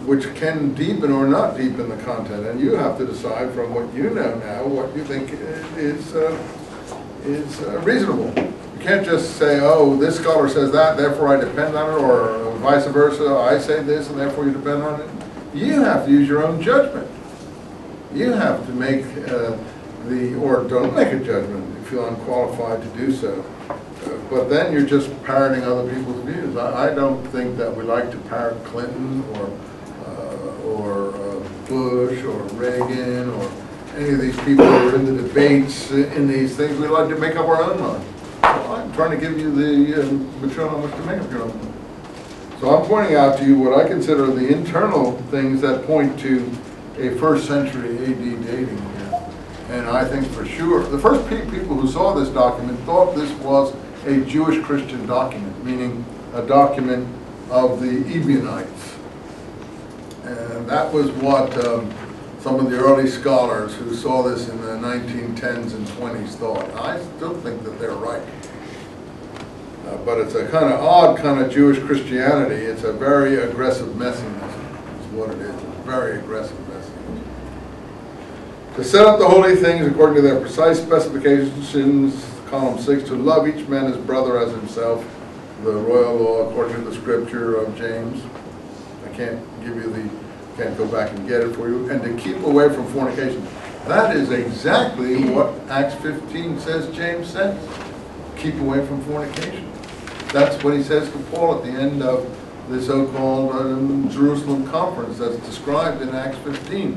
which can deepen or not deepen the content, and you have to decide from what you know now what you think is reasonable. You can't just say, oh, this scholar says that, therefore I depend on it, or vice versa, I say this and therefore you depend on it. You have to use your own judgment. You have to make or don't make a judgment if you're unqualified to do so. But then you're just parroting other people's views. I don't think that we like to parrot Clinton or Bush or Reagan or any of these people who are in the debates in these things. We like to make up our own mind. So I'm trying to give you the material on which to make up your own mind. So I'm pointing out to you what I consider the internal things that point to a 1st century AD dating here. And I think for sure, the first people who saw this document thought this was a Jewish Christian document, meaning a document of the Ebionites. And that was what some of the early scholars who saw this in the 1910s and 20s thought. I still think that they're right. But it's a kind of odd kind of Jewish Christianity. It's a very aggressive messianism, is what it is. A very aggressive messianism. To set up the holy things according to their precise specifications, column 6, to love each man his brother as himself, the royal law according to the scripture of James. I can't give you can't go back and get it for you. And to keep away from fornication. That is exactly what Acts 15 says James says. Keep away from fornication. That's what he says to Paul at the end of the so-called Jerusalem conference that's described in Acts 15,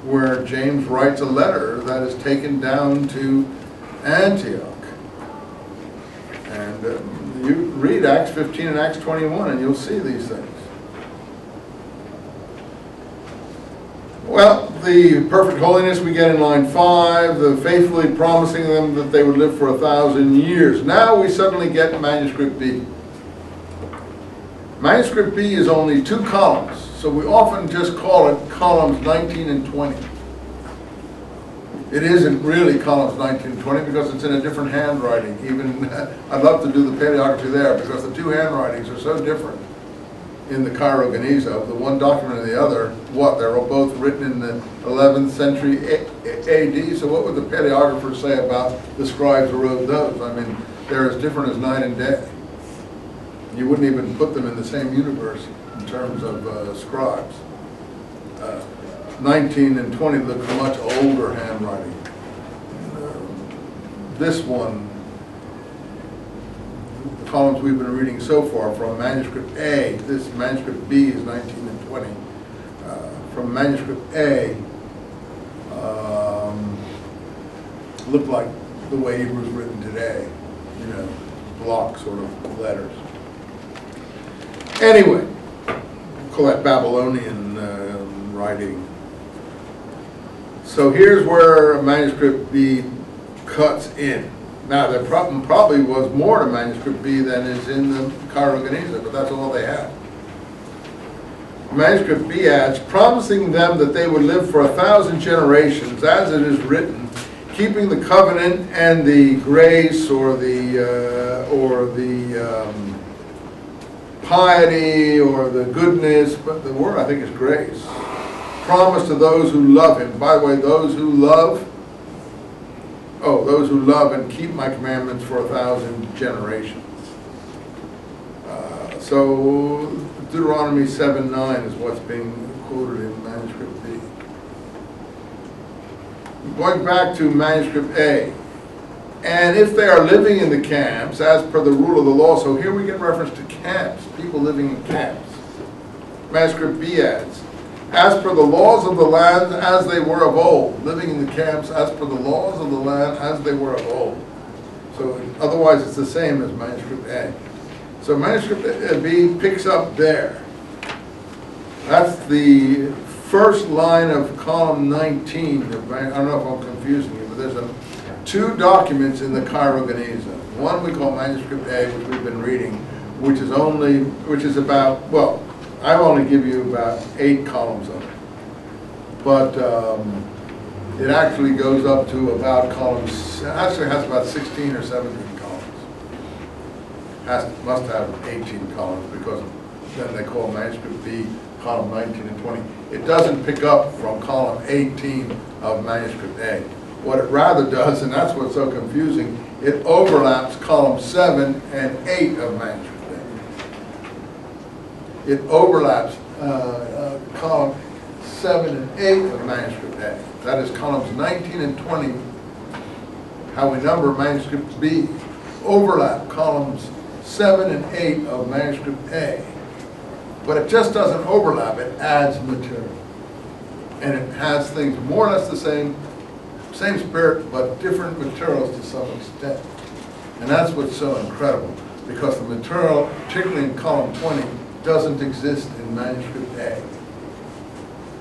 where James writes a letter that is taken down to Antioch. And you read Acts 15 and Acts 21 and you'll see these things. Well, the perfect holiness we get in line 5, the faithfully promising them that they would live for 1,000 years. Now we suddenly get manuscript B. Manuscript B is only 2 columns, so we often just call it columns 19 and 20. It isn't really columns 19 and 20 because it's in a different handwriting. Even I'd love to do the paleography there because the 2 handwritings are so different in the Cairo Geniza, the one document and the other. They're both written in the 11th century AD, so what would the paleographers say about the scribes who wrote those? I mean, they're as different as night and day. You wouldn't even put them in the same universe in terms of scribes. 19 and 20 look much older handwriting. This one, the columns we've been reading so far from manuscript A, this manuscript B is 19 and 20. From manuscript A, look like the way Hebrew is written today, you know, block sort of letters. Anyway, call that Babylonian writing. So here's where manuscript B cuts in. Now there probably was more to manuscript B than is in the Cairo Geniza, but that's all they had. Manuscript B adds, promising them that they would live for 1,000 generations, as it is written, keeping the covenant and the grace or the piety or the goodness, but the word I think is grace. Promise to those who love him. By the way, those who love and keep my commandments for 1,000 generations. So Deuteronomy 7:9 is what's being quoted in manuscript B. Going back to manuscript A. And if they are living in the camps, as per the rule of the law, so here we get reference to camps, people living in camps. Manuscript B adds, as per the laws of the land as they were of old, living in the camps as per the laws of the land as they were of old. So otherwise it's the same as manuscript A. So manuscript B picks up there. That's the first line of column 19. I don't know if I'm confusing you, but there's 2 documents in the Cairo Geniza. One we call manuscript A, which we've been reading, which is about, well, I only give you about 8 columns of it. But it actually goes up to about actually has about 16 or 17 columns. Must have 18 columns because then they call manuscript B column 19 and 20. It doesn't pick up from column 18 of manuscript A. What it rather does, and that's what's so confusing, it overlaps column 7 and 8 of manuscript A. It overlaps column 7 and 8 of manuscript A. That is columns 19 and 20, how we number manuscript B, overlap columns 7 and 8 of manuscript A. But it just doesn't overlap, it adds material. And it has things more or less the same spirit, but different materials to some extent. And that's what's so incredible, because the material, particularly in column 20, doesn't exist in manuscript A.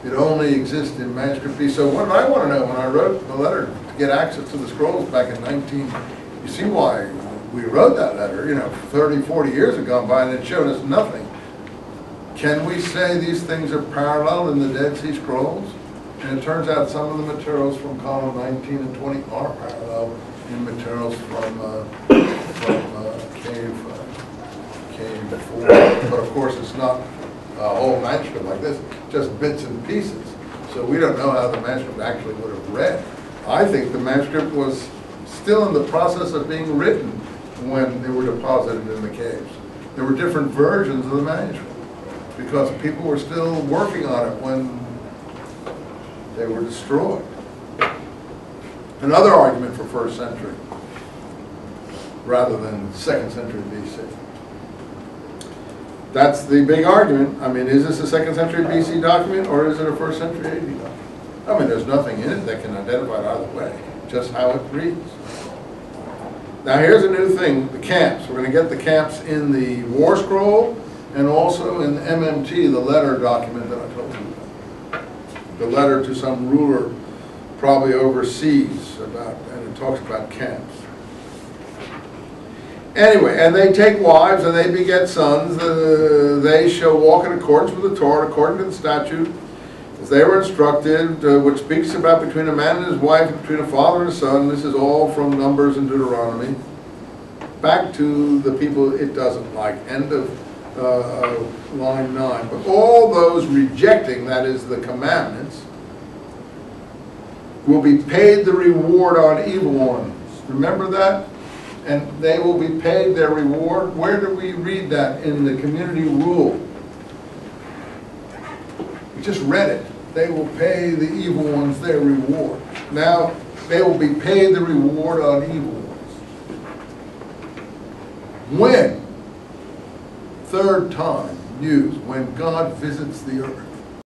It only exists in manuscript B. So what did I want to know when I wrote the letter to get access to the scrolls back in 19, you see why we wrote that letter, 30, 40 years have gone by and it showed us nothing. Can we say these things are parallel in the Dead Sea Scrolls? And it turns out some of the materials from column 19 and 20 are parallel in materials from cave 4. But of course it's not a whole manuscript like this, just bits and pieces. So we don't know how the manuscript actually would have read. I think the manuscript was still in the process of being written when they were deposited in the caves. There were different versions of the manuscript because people were still working on it when they were destroyed. Another argument for 1st century rather than 2nd century BC. That's the big argument. I mean, is this a 2nd century BC document or is it a 1st century AD document? I mean, there's nothing in it that can identify it either way, just how it reads. Now here's a new thing, the camps. We're going to get the camps in the War Scroll and also in the MMT, the letter document that I told you about. The letter to some ruler probably overseas and it talks about camps. Anyway, and they take wives and they beget sons. They shall walk in accordance with the Torah, according to the statute, as they were instructed, which speaks about between a man and his wife, and between a father and a son. This is all from Numbers and Deuteronomy. Back to the people it doesn't like. End of line 9. But all those rejecting, that is the commandments, will be paid the reward on evil ones. Remember that? And they will be paid their reward. Where do we read that? In the community rule. We just read it. They will pay the evil ones their reward. Now, they will be paid the reward on evil ones. When? Third time used, when God visits the earth.